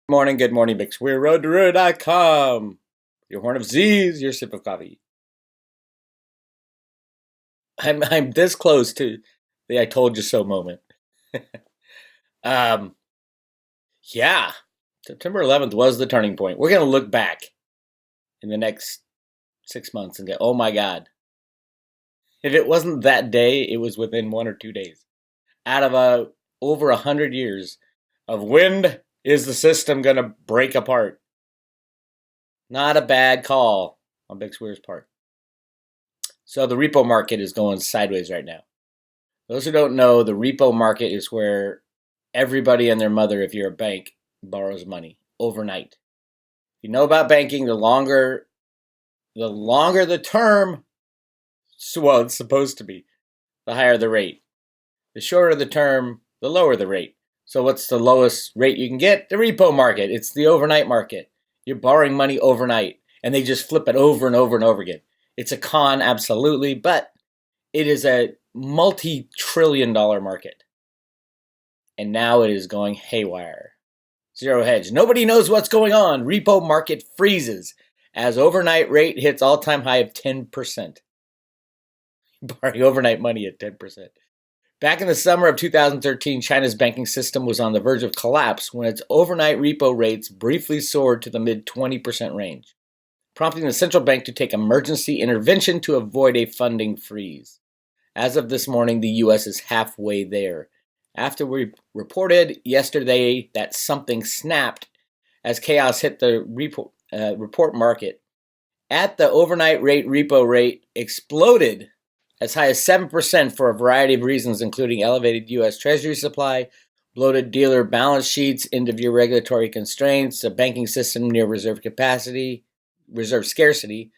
Good morning, Mix. We're road2road.com. Your horn of Z's, your sip of coffee. I'm this close to the I told you so moment. Um, yeah, September 11th was the turning point. We're gonna look back in the next 6 months and go, oh my God, if it wasn't that day, it was within 1 or 2 days. Out of over 100 years of when is the system gonna break apart? Not a bad call on Big Square's part. So the repo market is going sideways right now. Those who don't know, the repo market is where everybody and their mother, if you're a bank, borrows money overnight. If you know about banking, the longer the term, well, it's supposed to be, the higher the rate. The shorter the term, the lower the rate. So what's the lowest rate you can get? The repo market. It's the overnight market. You're borrowing money overnight, and they just flip it over and over and over again. It's a con, absolutely, but it is a multi-trillion-dollar market. And now it is going haywire. Zero hedge. Nobody knows what's going on. Repo market freezes as overnight rate hits all-time high of 10%. Borrowing overnight money at 10%. Back in the summer of 2013, China's banking system was on the verge of collapse when its overnight repo rates briefly soared to the mid-20% range, prompting the central bank to take emergency intervention to avoid a funding freeze. As of this morning, the U.S. is halfway there. After we reported yesterday that something snapped as chaos hit the report market, at the overnight rate, repo rate exploded as high as 7% for a variety of reasons, including elevated U.S. Treasury supply, bloated dealer balance sheets, end-of-year regulatory constraints, a banking system near reserve scarcity,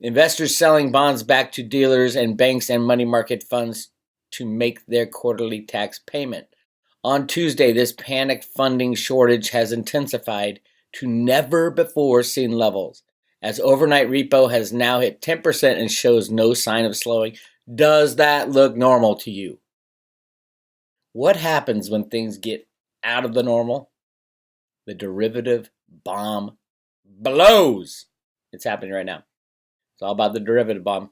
investors selling bonds back to dealers and banks and money market funds to make their quarterly tax payment. On Tuesday, this panic funding shortage has intensified to never-before-seen levels, as overnight repo has now hit 10% and shows no sign of slowing. Does that look normal to you? What happens when things get out of the normal? The derivative bomb blows. It's happening right now. It's all about the derivative bomb.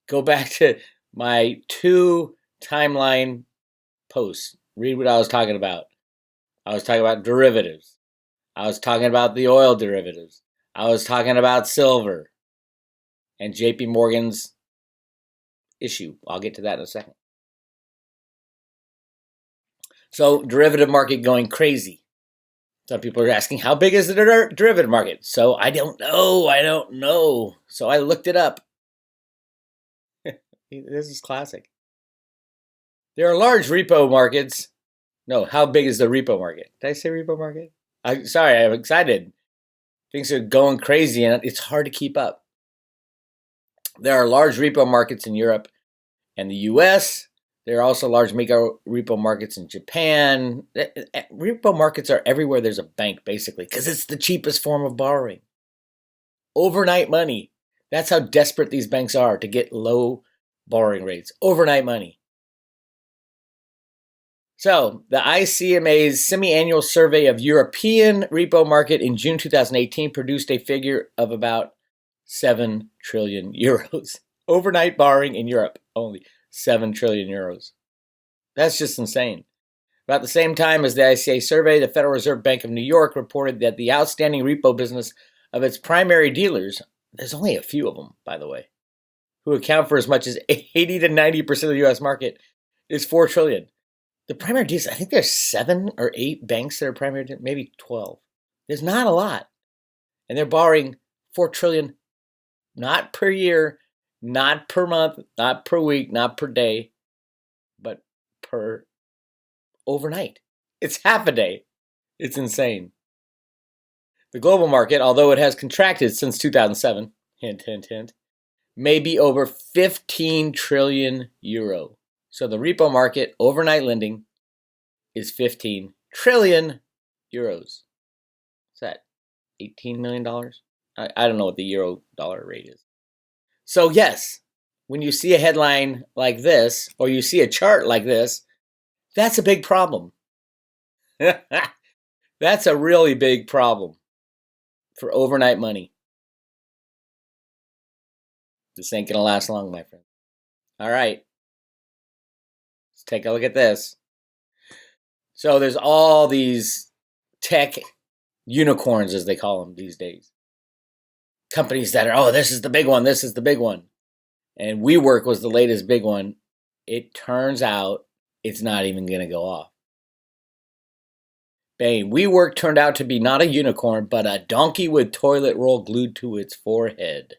Go back to my 2 timeline posts. Read what I was talking about. I was talking about derivatives. I was talking about the oil derivatives. I was talking about silver and JP Morgan's issue. I'll get to that in a second. So, derivative market going crazy. Some people are asking, how big is the derivative market? So, I don't know. So, I looked it up. This is classic. There are large repo markets. No, how big is the repo market? Did I say repo market? Sorry, I'm excited. Things are going crazy and it's hard to keep up. There are large repo markets in Europe and the US. There are also large micro repo markets in Japan. Repo markets are everywhere there's a bank, basically, because it's the cheapest form of borrowing. Overnight money. That's how desperate these banks are to get low borrowing rates. Overnight money. So, the ICMA's semi-annual survey of European repo market in June 2018 produced a figure of about 7 trillion euros. Overnight borrowing in Europe only 7 trillion euros. That's just insane. About the same time as the ICA survey, the Federal Reserve Bank of New York reported that the outstanding repo business of its primary dealers, there's only a few of them, by the way, who account for as much as 80 to 90% of the U.S. market, is 4 trillion. The primary dealers, I think there's 7 or 8 banks that are primary dealers, maybe 12. There's not a lot. And they're borrowing 4 trillion, not per year, not per month, not per week, not per day, but per overnight. It's half a day. It's insane. The global market, although it has contracted since 2007, hint, hint, hint, may be over 15 trillion euro. So the repo market, overnight lending, is 15 trillion euros. What's that? $18 million? I don't know what the euro dollar rate is. So yes, when you see a headline like this, or you see a chart like this, that's a big problem. That's a really big problem for overnight money. This ain't going to last long, my friend. All right, let's take a look at this. So there's all these tech unicorns, as they call them these days. Companies that are, oh, this is the big one, this is the big one. And WeWork was the latest big one. It turns out it's not even going to go off. Bang, WeWork turned out to be not a unicorn, but a donkey with toilet roll glued to its forehead.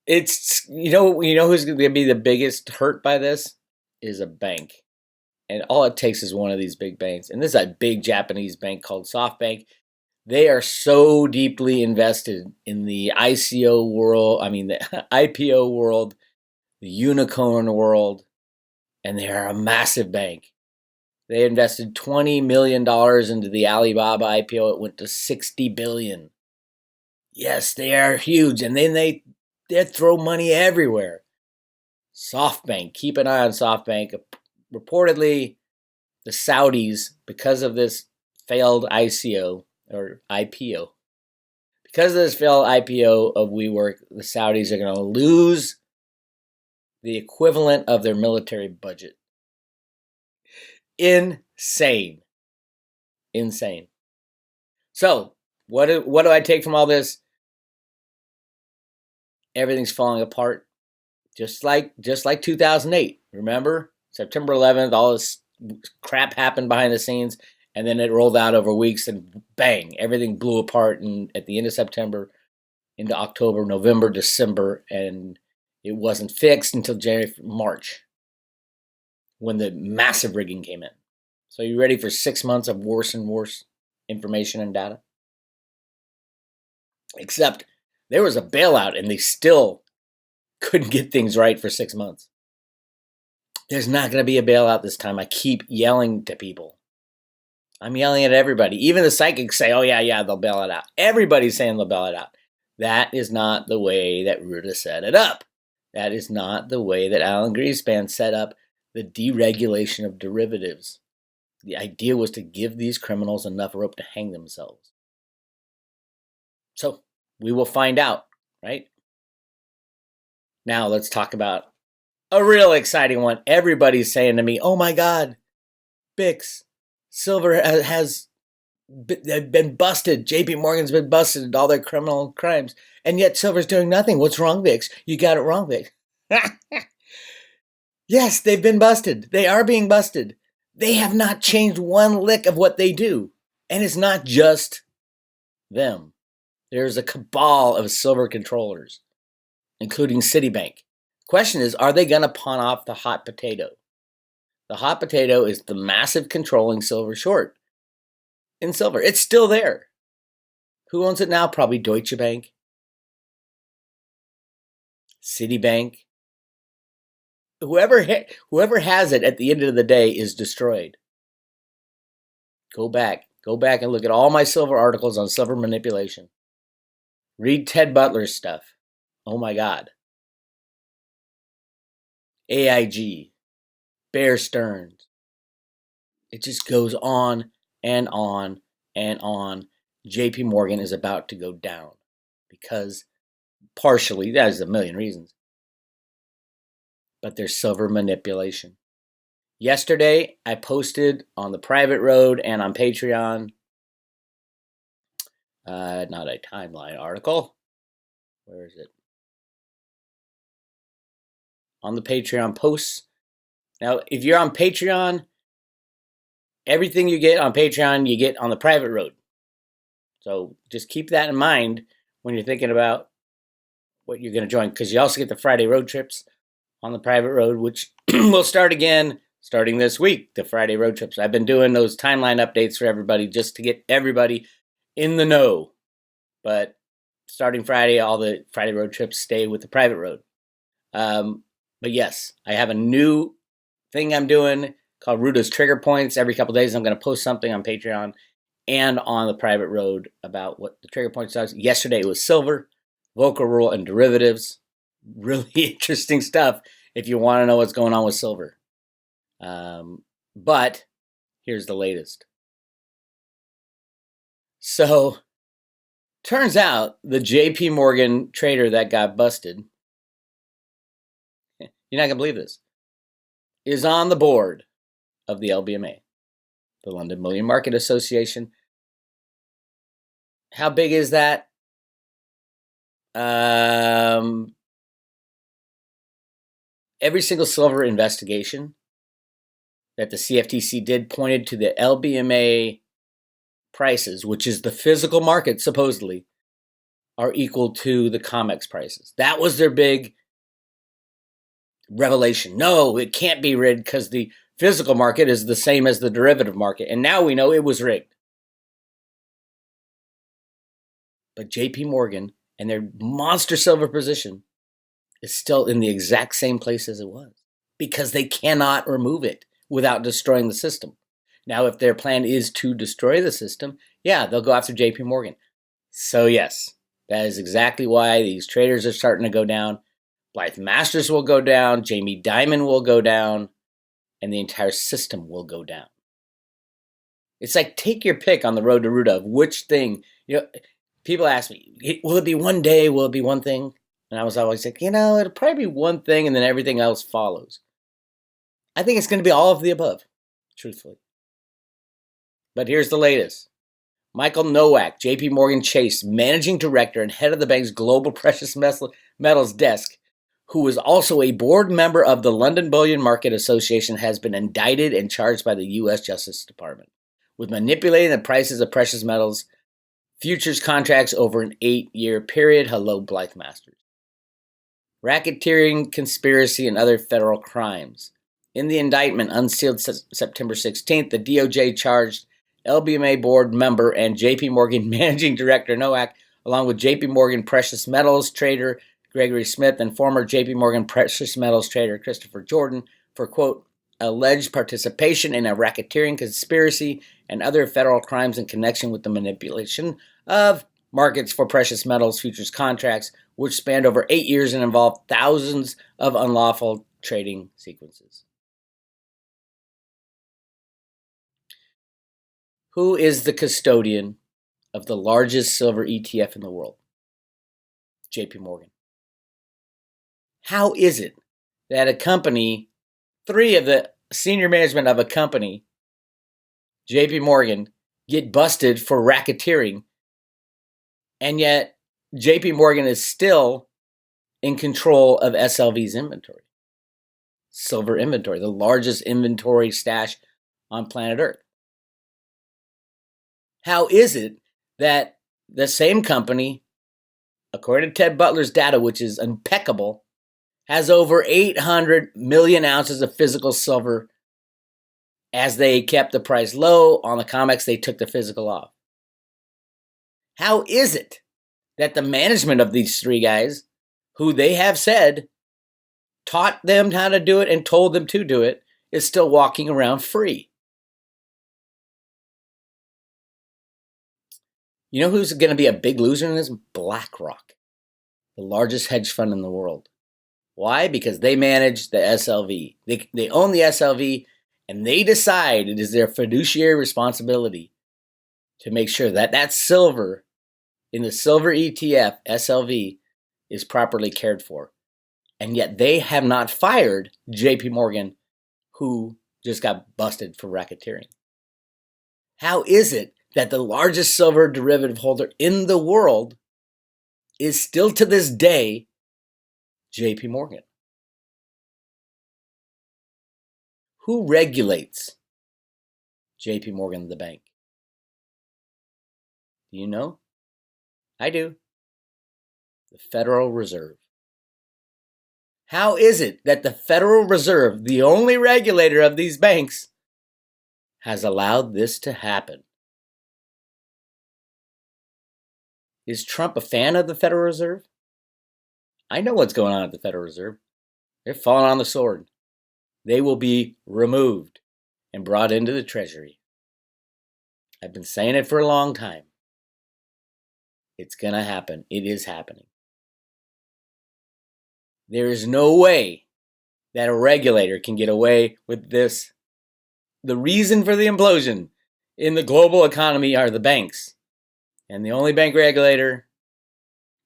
It's, you know who's going to be the biggest hurt by this is a bank. And all it takes is one of these big banks. And this is a big Japanese bank called SoftBank. They are so deeply invested in the ICO world, the IPO world, the unicorn world, and they are a massive bank. They invested $20 million into the Alibaba IPO. It went to $60 billion. Yes, they are huge, and then they throw money everywhere. SoftBank, keep an eye on SoftBank. Reportedly, the Saudis, because of this failed ICO or IPO, because of this failed IPO of WeWork, the Saudis are going to lose the equivalent of their military budget. Insane. So, what do I take from all this? Everything's falling apart, just like 2008. Remember, September 11th, all this crap happened behind the scenes, and then it rolled out over weeks, and bang, everything blew apart. And at the end of September, into October, November, December, and it wasn't fixed until January, March, when the massive rigging came in. So you ready for 6 months of worse and worse information and data? Except there was a bailout and they still couldn't get things right for 6 months. There's not going to be a bailout this time. I keep yelling to people. I'm yelling at everybody. Even the psychics say, oh, yeah, they'll bail it out. Everybody's saying they'll bail it out. That is not the way that Ruta set it up. That is not the way that Alan Greenspan set up the deregulation of derivatives. The idea was to give these criminals enough rope to hang themselves. So we will find out, right? Now let's talk about a real exciting one. Everybody's saying to me, oh my God, Bix, silver has been busted. JP Morgan's been busted in all their criminal crimes. And yet silver's doing nothing. What's wrong, Bix? You got it wrong, Bix. Yes, they've been busted. They are being busted. They have not changed one lick of what they do. And it's not just them. There's a cabal of silver controllers, including Citibank. Question is, are they going to pawn off the hot potato? The hot potato is the massive controlling silver short in silver. It's still there. Who owns it now? Probably Deutsche Bank, Citibank. Whoever has it at the end of the day is destroyed. Go back and look at all my silver articles on silver manipulation. Read Ted Butler's stuff. Oh my God. AIG, Bear Stearns. It just goes on and on and on. JP Morgan is about to go down because partially, there's a million reasons, but there's silver manipulation. Yesterday, I posted on the private road and on Patreon, not a timeline article. Where is it? On the Patreon posts. Now, if you're on Patreon, everything you get on Patreon, you get on the private road. So just keep that in mind when you're thinking about what you're going to join, because you also get the Friday road trips on the private road, which will start again starting this week, the Friday road trips. I've been doing those timeline updates for everybody just to get everybody in the know. But starting Friday, all the Friday road trips stay with the private road. But yes, I have a new thing I'm doing called Ruta's Trigger Points. Every couple of days, I'm going to post something on Patreon and on the private road about what the trigger points are. Yesterday, it was silver, vocal rule, and derivatives. Really interesting stuff if you want to know what's going on with silver. But here's the latest. So, turns out the JP Morgan trader that got busted, you're not going to believe this, is on the board of the LBMA, the London Bullion Market Association. How big is that? Every single silver investigation that the CFTC did pointed to the LBMA prices, which is the physical market supposedly, are equal to the COMEX prices. That was their big revelation. No, it can't be rigged because the physical market is the same as the derivative market. And now we know it was rigged. But JP Morgan and their monster silver position is still in the exact same place as it was because they cannot remove it without destroying the system. Now, if their plan is to destroy the system, yeah, they'll go after JP Morgan. So yes, that is exactly why these traders are starting to go down. Blythe Masters will go down, Jamie Dimon will go down, and the entire system will go down. It's like take your pick on the road to Ruta of which thing. People ask me, will it be one day? Will it be one thing? And I was always like, it'll probably be one thing and then everything else follows. I think it's going to be all of the above, truthfully. But here's the latest. Michael Nowak, JP Morgan Chase, managing director and head of the bank's global precious metals desk, who is also a board member of the London Bullion Market Association, has been indicted and charged by the U.S. Justice Department with manipulating the prices of precious metals futures contracts over an 8-year period. Hello, Blythe Masters. Racketeering, conspiracy, and other federal crimes. In the indictment, unsealed September 16th, the DOJ charged LBMA board member and JP Morgan managing director Nowak, along with JP Morgan precious metals trader Gregory Smith and former JP Morgan precious metals trader Christopher Jordan for, quote, alleged participation in a racketeering conspiracy and other federal crimes in connection with the manipulation of markets for precious metals futures contracts, which spanned over 8 years and involved thousands of unlawful trading sequences. Who is the custodian of the largest silver ETF in the world? JP Morgan. How is it that a company, 3 of the senior management of a company, JP Morgan, get busted for racketeering, and yet JP Morgan is still in control of SLV's inventory? Silver inventory, the largest inventory stash on planet Earth. How is it that the same company, according to Ted Butler's data, which is impeccable, has over 800 million ounces of physical silver? As they kept the price low on the COMEX, they took the physical off. How is it that the management of these 3 guys, who they have said taught them how to do it and told them to do it, is still walking around free? You know who's going to be a big loser in this? BlackRock, the largest hedge fund in the world. Why? Because they manage the SLV. They own the SLV, and they decide it is their fiduciary responsibility to make sure that that silver in the silver ETF, SLV, is properly cared for. And yet they have not fired JP Morgan, who just got busted for racketeering. How is it that the largest silver derivative holder in the world is still to this day JP Morgan? Who regulates JP Morgan, the bank? Do you know? I do. The Federal Reserve. How is it that the Federal Reserve, the only regulator of these banks, has allowed this to happen? Is Trump a fan of the Federal Reserve? I know what's going on at the Federal Reserve. They're falling on the sword. They will be removed and brought into the Treasury. I've been saying it for a long time. It's going to happen. It is happening. There is no way that a regulator can get away with this. The reason for the implosion in the global economy are the banks. And the only bank regulator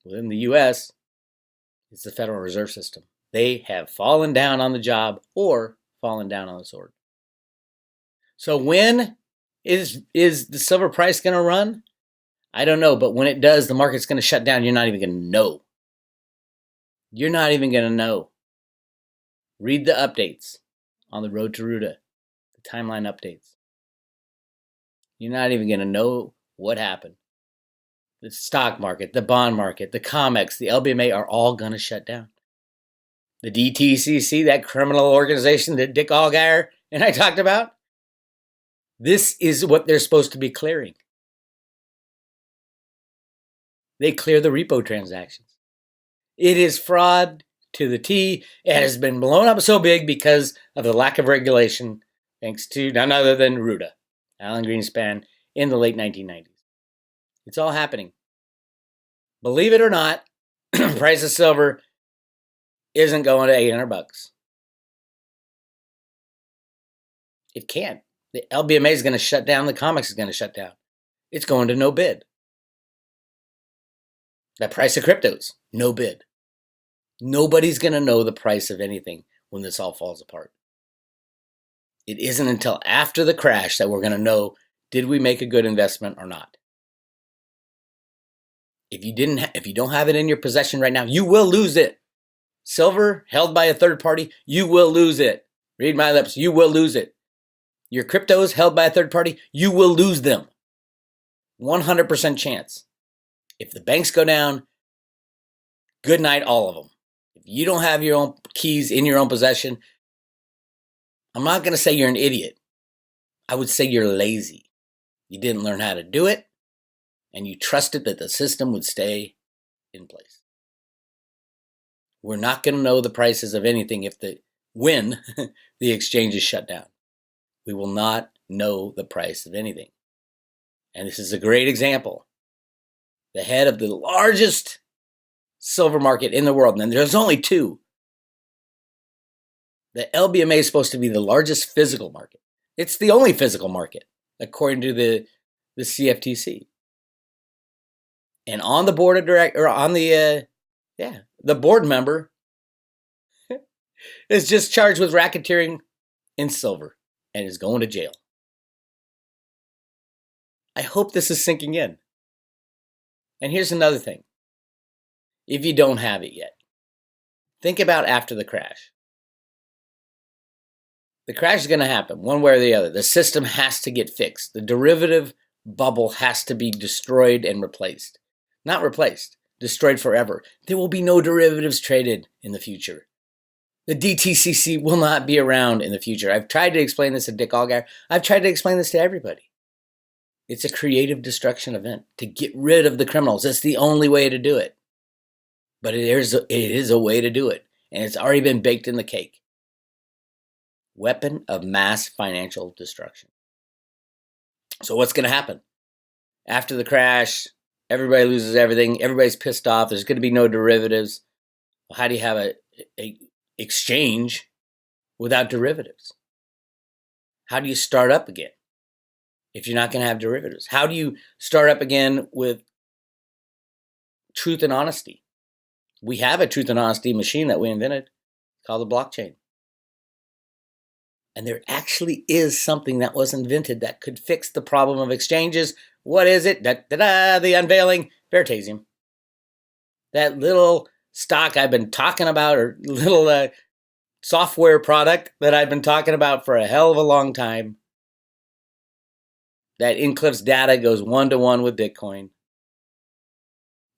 within the U.S. is the Federal Reserve System. They have fallen down on the job or fallen down on the sword. So when is the silver price going to run? I don't know, but when it does, the market's going to shut down. You're not even going to know. You're not even going to know. Read the updates on the road to Ruta, the timeline updates. You're not even going to know what happened. The stock market, the bond market, the COMEX, the LBMA are all going to shut down. The DTCC, that criminal organization that Dick Allgaier and I talked about, this is what they're supposed to be clearing. They clear the repo transactions. It is fraud to the T. It has been blown up so big because of the lack of regulation, thanks to none other than Ruta, Alan Greenspan, in the late 1990s. It's all happening. Believe it or not, price of silver isn't going to $800. It can't. The LBMA is going to shut down. The COMEX is going to shut down. It's going to no bid. The price of cryptos, no bid. Nobody's going to know the price of anything when this all falls apart. It isn't until after the crash that we're going to know, did we make a good investment or not? If you don't have it in your possession right now, you will lose it. Silver held by a third party, you will lose it. Read my lips, you will lose it. Your cryptos held by a third party, you will lose them. 100% chance. If the banks go down, good night, all of them. If you don't have your own keys in your own possession, I'm not going to say you're an idiot. I would say you're lazy. You didn't learn how to do it, and you trusted that the system would stay in place. We're not going to know the prices of anything when the exchange is shut down. We will not know the price of anything. And this is a great example. The head of the largest silver market in the world, and there's only two. The LBMA is supposed to be the largest physical market. It's the only physical market, according to the CFTC. And on the board of directors, or on the board member is just charged with racketeering in silver and is going to jail. I hope this is sinking in. And here's another thing. If you don't have it yet, think about after the crash. The crash is going to happen one way or the other. The system has to get fixed. The derivative bubble has to be destroyed and replaced. Not replaced, destroyed forever. There will be no derivatives traded in the future. The DTCC will not be around in the future. I've tried to explain this to Dick Allgaier. I've tried to explain this to everybody. It's a creative destruction event to get rid of the criminals. It's the only way to do it. But it is a way to do it. And it's already been baked in the cake. Weapon of mass financial destruction. So what's going to happen? After the crash, everybody loses everything. Everybody's pissed off. There's going to be no derivatives. Well, how do you have a exchange without derivatives? How do you start up again if you're not going to have derivatives? How do you start up again with truth and honesty? We have a truth and honesty machine that we invented called the blockchain. And there actually is something that was invented that could fix the problem of exchanges. What is it? The unveiling, Veritasium. That little stock I've been talking about, or little software product that I've been talking about for a hell of a long time, that encrypts data, goes 1-to-1 with Bitcoin,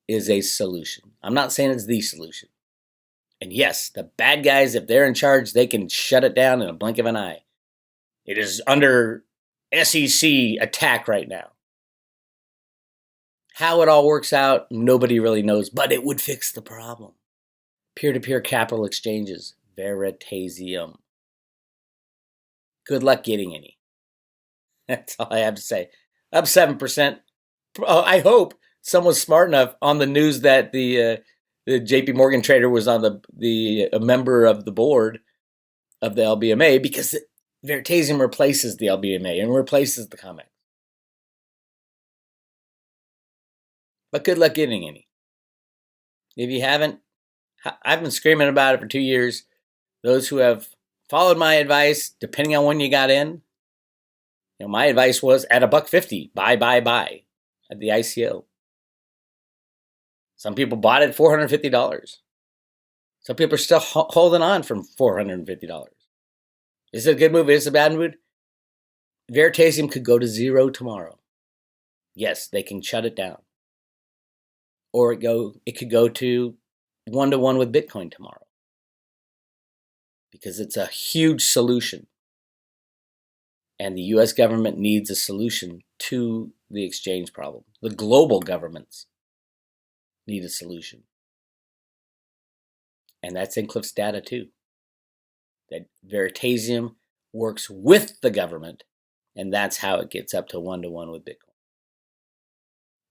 is a solution. I'm not saying it's the solution. And yes, the bad guys, if they're in charge, they can shut it down in a blink of an eye. It is under SEC attack right now. How it all works out, nobody really knows, but it would fix the problem. Peer-to-peer capital exchanges, Veritasium. Good luck getting any. That's all I have to say. Up 7%. I hope someone's smart enough on the news that the JP Morgan trader was on a member of the board of the LBMA because Veritasium replaces the LBMA and replaces the COMEX. But good luck getting any. If you haven't, I've been screaming about it for 2 years. Those who have followed my advice, depending on when you got in, my advice was at $1.50, buy at the ICO. Some people bought it at $450. Some people are still holding on from $450. Is it a good move? Is it a bad move? Veritasium could go to zero tomorrow. Yes, they can shut it down. Or it could go to 1-to-1 with Bitcoin tomorrow. Because it's a huge solution. And the US government needs a solution to the exchange problem. The global governments need a solution. And that's in Cliff's data too. That Veritasium works with the government, and that's how it gets up to 1-to-1 with Bitcoin.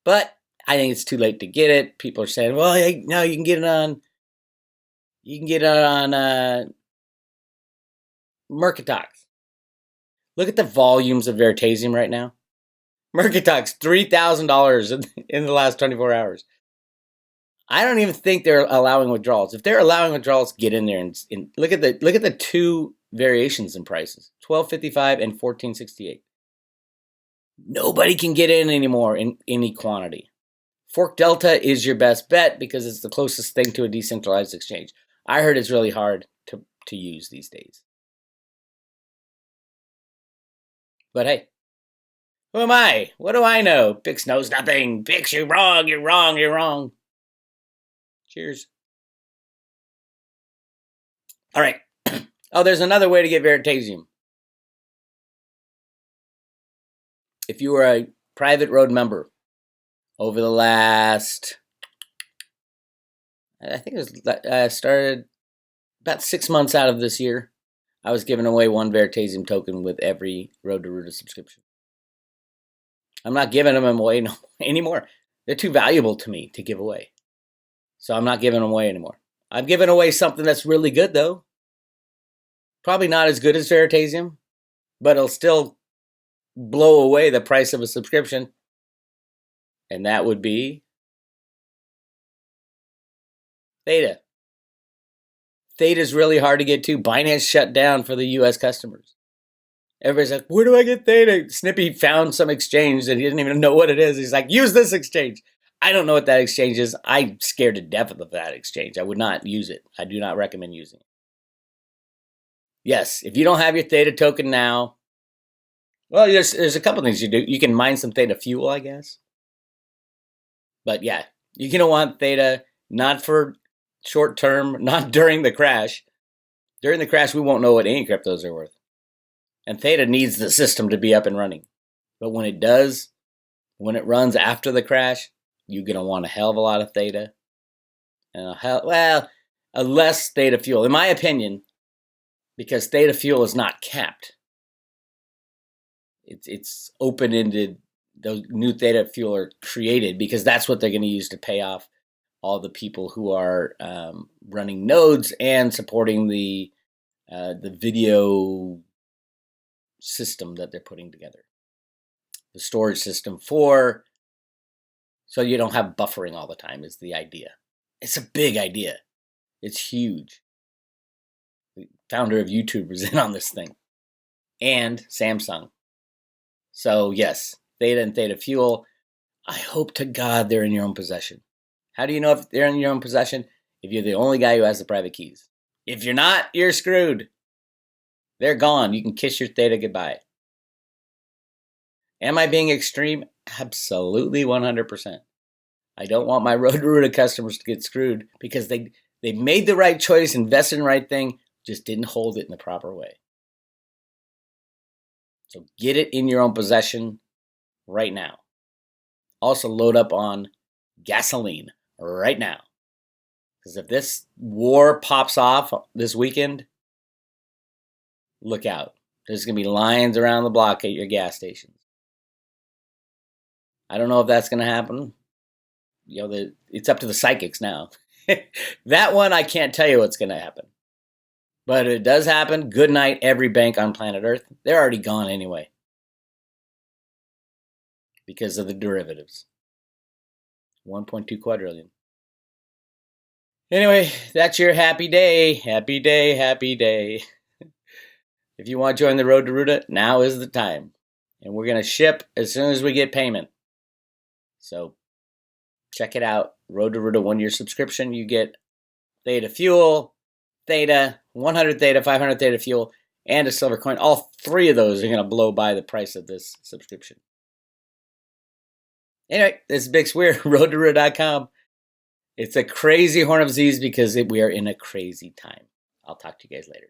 But I think it's too late to get it. People are saying, well, hey, no, you can get it on Market Talks. Look at the volumes of Veritasium right now. Market Talks, $3,000 in the last 24 hours. I don't even think they're allowing withdrawals. If they're allowing withdrawals, get in there and look at the two variations in prices, $12.55 and $14.68. Nobody can get in anymore in any quantity. Fork Delta is your best bet because it's the closest thing to a decentralized exchange. I heard it's really hard to use these days. But hey, who am I? What do I know? Pix knows nothing. Pix, you're wrong, you're wrong, you're wrong. Cheers. All right. Oh, there's another way to get Veritasium. If you were a private road member over the last, I think it was started about 6 months out of this year, I was giving away one Veritasium token with every Road to Ruta subscription. I'm not giving them away anymore. They're too valuable to me to give away. So I'm not giving them away anymore. I'm giving away something that's really good, though. Probably not as good as Veritasium, but it'll still blow away the price of a subscription. And that would be Theta. Theta is really hard to get to. Binance shut down for the US customers. Everybody's like, where do I get Theta? Snippy found some exchange that he didn't even know what it is. He's like, use this exchange. I don't know what that exchange is. I'm scared to death of that exchange. I would not use it. I do not recommend using it. Yes, if you don't have your Theta token now, well, there's a couple things you do. You can mine some Theta fuel, I guess. But yeah, you're going to want Theta, not for short term, not during the crash. During the crash, we won't know what any cryptos are worth. And Theta needs the system to be up and running. But when it does, when it runs after the crash, you're going to want a hell of a lot of Theta. And a less Theta fuel, in my opinion, because Theta fuel is not capped. It's open-ended. Those new Theta fuel are created because that's what they're going to use to pay off all the people who are running nodes and supporting the video system that they're putting together. The storage system so you don't have buffering all the time is the idea. It's a big idea. It's huge. The founder of YouTube is in on this thing. And Samsung. So yes, Theta and Theta Fuel, I hope to God they're in your own possession. How do you know if they're in your own possession? If you're the only guy who has the private keys. If you're not, you're screwed. They're gone. You can kiss your Theta goodbye. Am I being extreme? Absolutely 100%. I don't want my Road to Ruta customers to get screwed because they made the right choice, invested in the right thing, just didn't hold it in the proper way. So get it in your own possession right now. Also load up on gasoline right now. Because if this war pops off this weekend, look out. There's going to be lines around the block at your gas stations. I don't know if that's going to happen. It's up to the psychics now. That one, I can't tell you what's going to happen. But it does happen. Good night, every bank on planet Earth. They're already gone anyway because of the derivatives. 1.2 quadrillion. Anyway, that's your happy day. Happy day, happy day. If you want to join the Road to Ruta, now is the time. And we're going to ship as soon as we get payment. So check it out. Road to Ruta 1-year subscription. You get Theta Fuel, Theta, 100 Theta, 500 Theta Fuel, and a silver coin. All three of those are going to blow by the price of this subscription. Anyway, this is Bix Weir, roadtoruta.com. It's a crazy Horn of Z's because we are in a crazy time. I'll talk to you guys later.